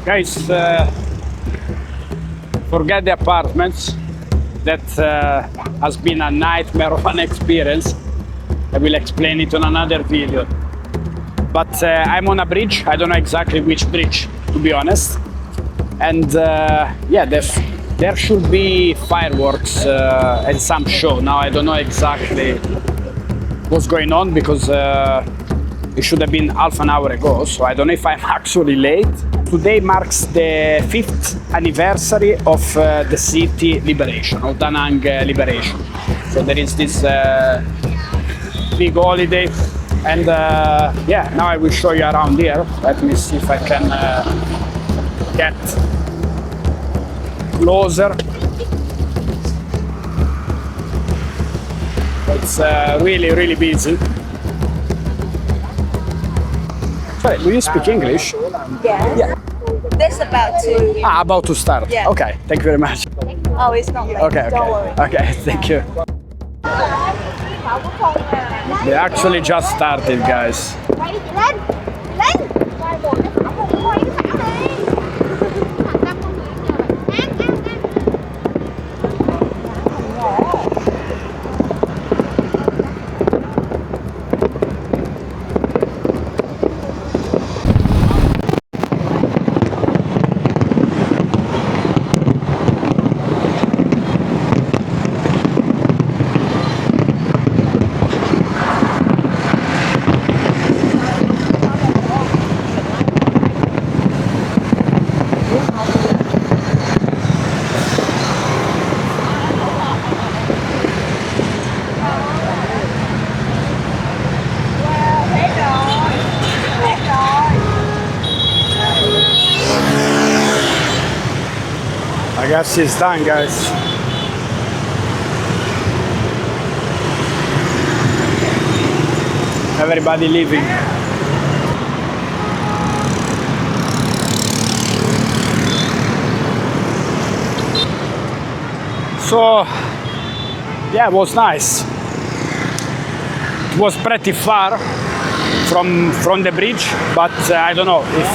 Guys, forget the apartments. That has been a nightmare of an experience. I will explain it on another video. But I'm on a bridge. I don't know exactly which bridge, to be honest. And yeah, there should be fireworks and some show. Now I don't know exactly what's going on because it should have been half an hour ago, so I don't know if I'm actually late. Today marks the 5th anniversary of the city liberation, of Da Nang liberation. So there is this big holiday, and yeah, now I will show you around here. Let me see if I can get closer. It's really busy. Sorry, do you speak English? Yeah. That's about to. About to start. Yeah. Okay, thank you very much. Oh, it's not late. Okay, Don't worry. okay, thank you. They actually just started, guys. I guess it's done, guys. Everybody leaving. So, yeah, it was nice. It was pretty far from the bridge, but I don't know if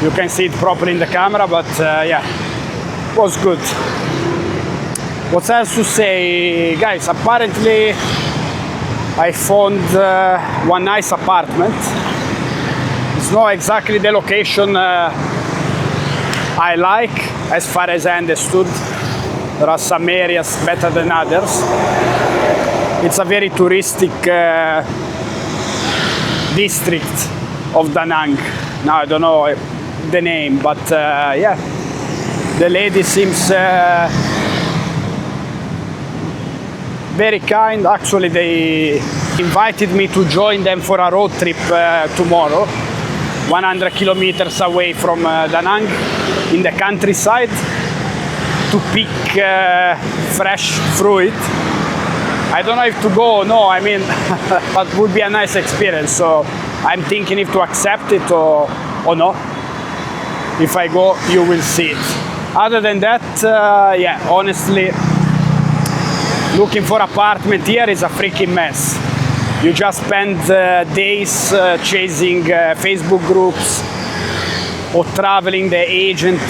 you can see it properly in the camera, but yeah. Was good. What else to say, guys? Apparently I found one nice apartment. It's not exactly the location I like, as far as I understood. There are some areas better than others. It's a very touristic district of Da Nang. Now I don't know the name, but yeah. The lady seems very kind. Actually, they invited me to join them for a road trip tomorrow, 100 kilometers away from Da Nang, in the countryside, to pick fresh fruit. I don't know if to go or no, I mean, but it would be a nice experience. So I'm thinking if to accept it or no. If I go, you will see it. Other than that, yeah, honestly, looking for apartment here is a freaking mess. You just spend days chasing Facebook groups or traveling. The agent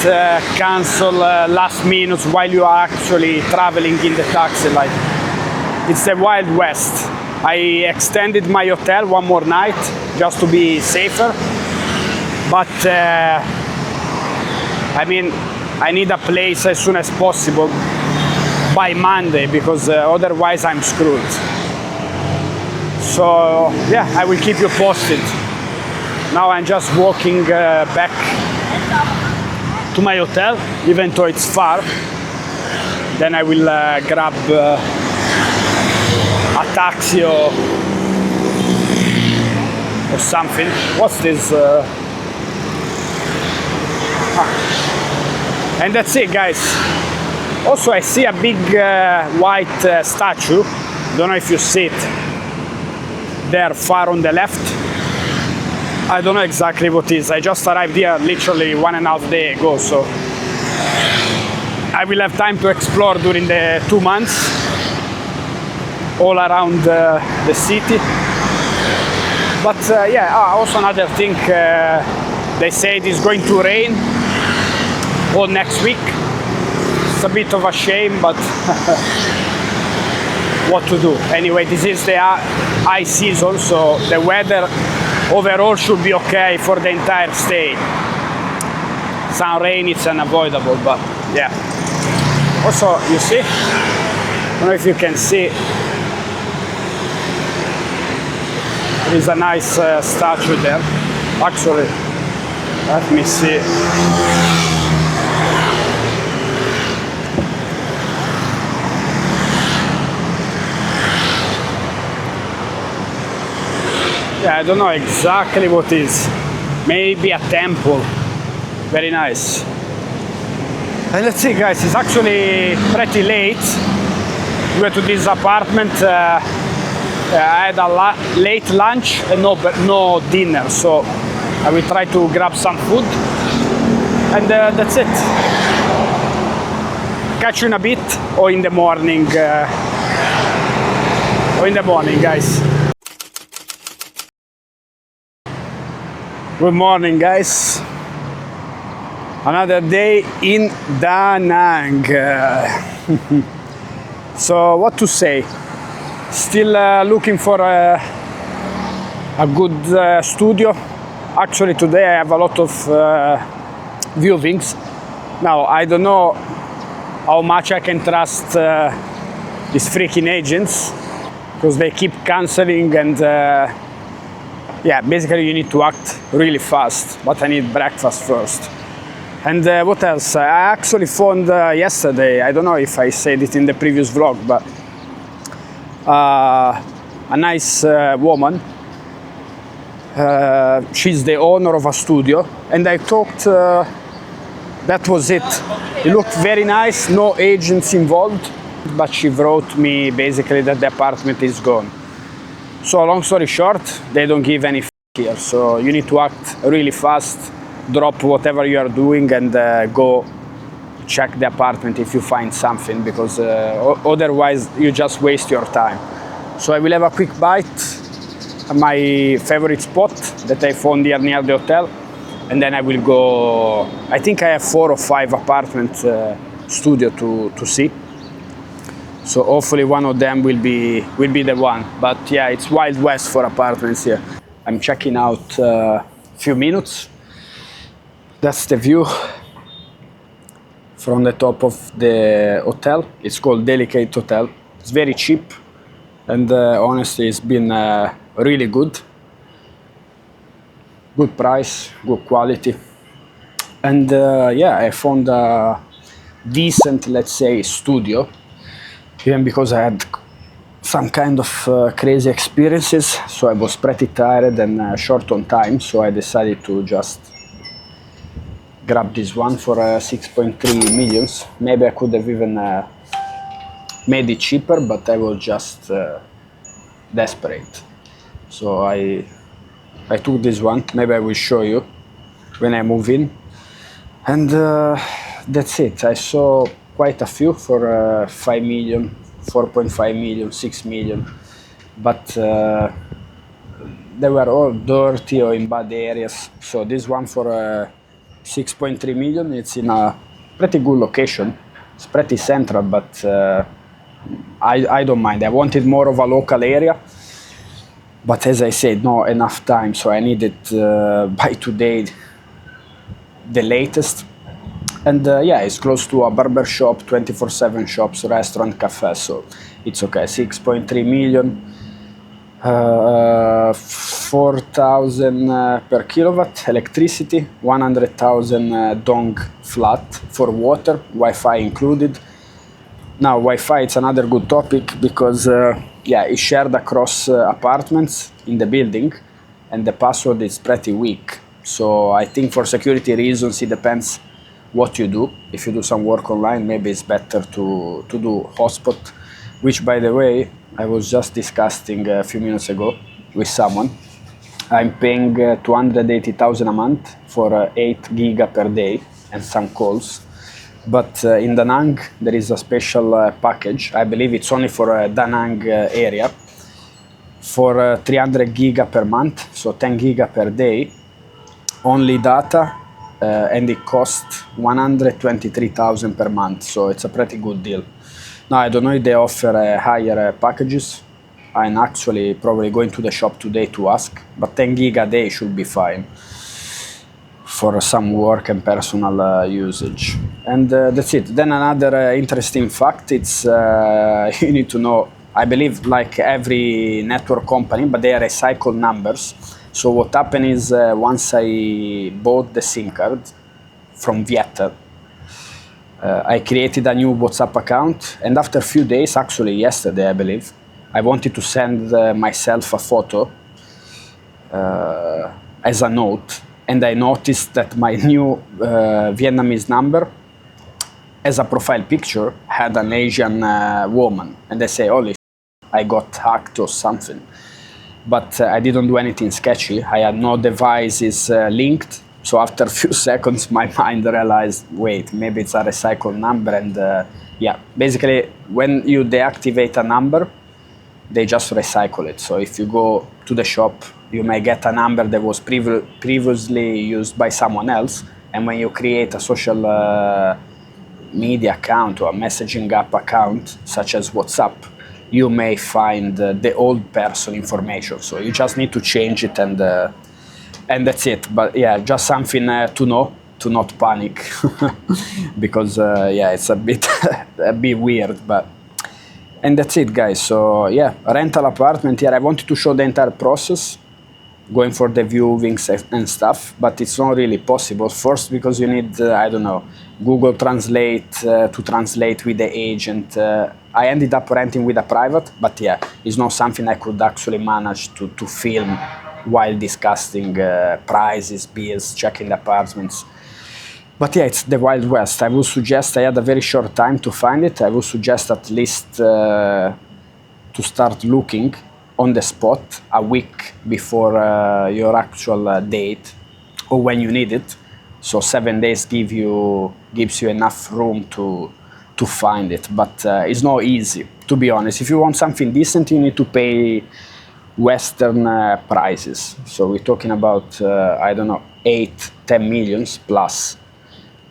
cancel last minute while you are actually traveling in the taxi. Like, it's the Wild West. I extended my hotel one more night just to be safer. But I mean, I need a place as soon as possible by Monday because otherwise I'm screwed. So yeah, I will keep you posted. Now I'm just walking back to my hotel, even though it's far. Then I will grab a taxi or something. What's this? And that's it, guys. Also, I see a big white statue. Don't know if you see it there far on the left. I don't know exactly what it is. I just arrived here literally 1.5 days ago, so I will have time to explore during the 2 months all around the city. But yeah, also another thing, They say it is going to rain all next week. It's a bit of a shame, but what to do? Anyway, this is the high season, so the weather overall should be okay for the entire stay. Some rain, it's unavoidable, but yeah. Also, you see, I don't know if you can see, there is a nice statue there. Actually, let me see. Yeah, I don't know exactly what is. Maybe a temple. Very nice. And let's see, guys, it's actually pretty late. We went to this apartment. I had a late lunch and no dinner, so I will try to grab some food. And that's it. Catch you in a bit, or in the morning. Guys. Good morning, guys. Another day in Da Nang. So what to say? Still looking for a good studio. Actually today I have a lot of viewings. Now I don't know how much I can trust these freaking agents, because they keep cancelling, and yeah, basically you need to act really fast, but I need breakfast first. And what else? I actually found yesterday, I don't know if I said it in the previous vlog, but a nice woman. She's the owner of a studio, and I talked, that was it. It looked very nice, no agents involved, but she wrote me basically that the apartment is gone. So long story short, they don't give any here, so you need to act really fast, drop whatever you are doing, and go check the apartment if you find something, because otherwise you just waste your time. So I will have a quick bite at my favorite spot that I found here near the hotel, and then I will go. I think I have 4 or 5 apartment studio to see. So hopefully one of them will be the one. But yeah, it's Wild West for apartments here. I'm checking out few minutes. That's the view from the top of the hotel. It's called Delicate Hotel. It's very cheap, and honestly it's been really good. Good price, good quality. And yeah, I found a decent, let's say, studio. Even because I had some kind of crazy experiences, so I was pretty tired and short on time, so I decided to just grab this one for 6.3 millions. Maybe I could have even made it cheaper, but I was just desperate. So I took this one. Maybe I will show you when I move in. And that's it. I saw quite a few for 5 million, 4.5 million, 6 million, but they were all dirty or in bad areas. So this one for 6.3 million, it's in a pretty good location. It's pretty central, but I don't mind. I wanted more of a local area, but as I said, not enough time, so I needed by today the latest. And yeah, it's close to a barber shop, 24/7 shops, restaurant, cafe, so it's okay. 6.3 million, 4,000 per kilowatt electricity, 100,000 dong flat for water, Wi-Fi included. Now Wi-Fi, it's another good topic, because yeah, it's shared across apartments in the building, and the password is pretty weak. So I think for security reasons, it depends what you do. If you do some work online, maybe it's better to do hotspot, which, by the way, I was just discussing a few minutes ago with someone. I'm paying 280,000 a month for 8 giga per day and some calls. But in Da Nang, there is a special package. I believe it's only for Da Nang area, for 300 giga per month, so 10 giga per day. only data, and it costs 123,000 per month, so it's a pretty good deal. Now I don't know if they offer higher packages. I'm actually probably going to the shop today to ask, but 10 gig a day should be fine for some work and personal usage. And that's it. Then another interesting fact, it's you need to know, I believe like every network company, but they recycle numbers. So what happened is once I bought the SIM card from Vien, I created a new WhatsApp account, and after a few days, actually yesterday I believe, I wanted to send myself a photo as a note, and I noticed that my new Vietnamese number as a profile picture had an Asian woman, and I say, holy I got hacked or something. But I didn't do anything sketchy. I had no devices linked. So after a few seconds, my mind realized, wait, maybe it's a recycled number. And yeah, basically, when you deactivate a number, they just recycle it. So if you go to the shop, you may get a number that was previously used by someone else. And when you create a social media account or a messaging app account, such as WhatsApp, you may find the old person information. So you just need to change it, and that's it. But yeah, just something to know, to not panic, because yeah, it's a bit weird. But and that's it, guys. So yeah, rental apartment here. I wanted to show the entire process, going for the viewings and stuff, but it's not really possible. First, because you need I don't know, Google Translate to translate with the agent. I ended up renting with a private, but yeah, it's not something I could actually manage to film while discussing prices, bills, checking the apartments. But yeah, it's the Wild West. I would suggest, I had a very short time to find it, I would suggest at least to start looking on the spot a week before your actual date, or when you need it. So 7 days gives you enough room to find it, but it's not easy, to be honest. If you want something decent, you need to pay Western prices. So we're talking about, I don't know, 8-10 millions plus.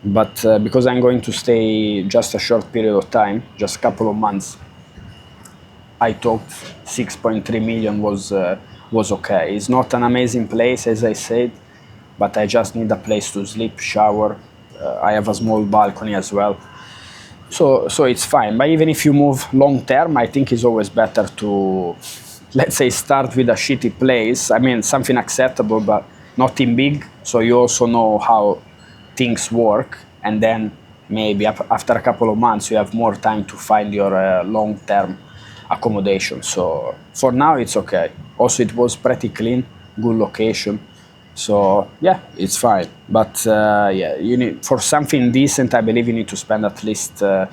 But because I'm going to stay just a short period of time, just a couple of months, I thought 6.3 million was okay. It's not an amazing place, as I said, but I just need a place to sleep, shower. I have a small balcony as well. So it's fine. But even if you move long term, I think it's always better to, let's say, start with a shitty place. I mean, something acceptable, but nothing big. So you also know how things work. And then maybe after a couple of months, you have more time to find your long-term accommodation. So for now, it's okay. Also, it was pretty clean, good location. So yeah, it's fine. But yeah, you need, for something decent, I believe you need to spend at least 10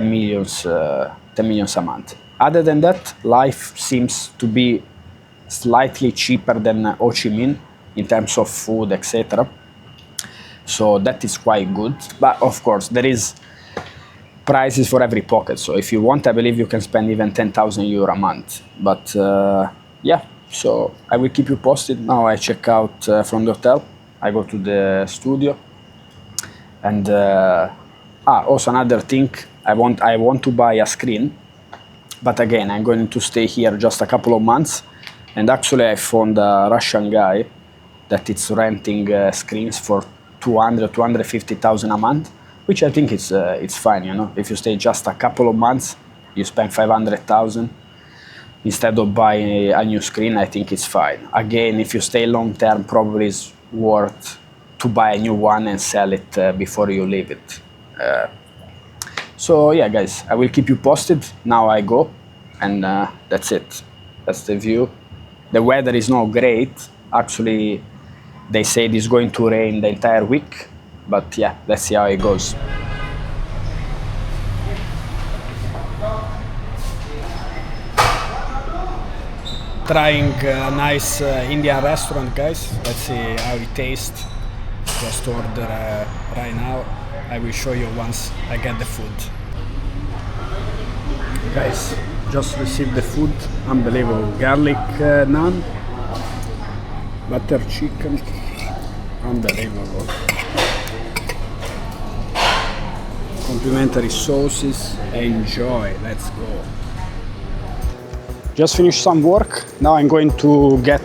millions a month. Other than that, life seems to be slightly cheaper than Ho Chi Minh in terms of food, etc. So that is quite good. But of course, there is prices for every pocket. So if you want, I believe you can spend even 10,000 euro a month. But yeah. So I will keep you posted. Now I check out from the hotel. I go to the studio, and also another thing. I want to buy a screen, but again I'm going to stay here just a couple of months. And actually I found a Russian guy that is renting screens for 250,000 a month, which I think it's fine. You know, if you stay just a couple of months, you spend 500,000. Instead of buying a new screen, I think it's fine. Again, if you stay long term, probably it's worth to buy a new one and sell it before you leave it. So yeah, guys, I will keep you posted. Now I go, and that's it. That's the view. The weather is not great. Actually, they say it's going to rain the entire week, but yeah, let's see how it goes. Trying a nice Indian restaurant, guys. Let's see how it tastes. Just order right now. I will show you once I get the food. Guys, just received the food. Unbelievable. Garlic naan, butter chicken, Unbelievable. Complimentary sauces. Enjoy. Let's go. Just finished some work. Now I'm going to get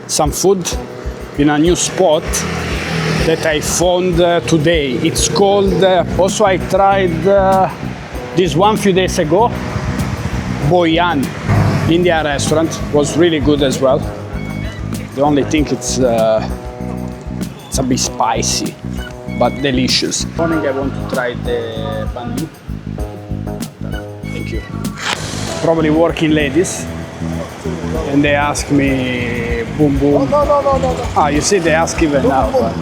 some food in a new spot that I found today. It's called, also I tried this one few days ago, Vien, Indian restaurant. Was really good as well. The only thing it's a bit spicy, but delicious. Morning I want to try the banh mi. Thank you. Probably working ladies, and they ask me boom boom. No. Ah, you see, they ask even now. But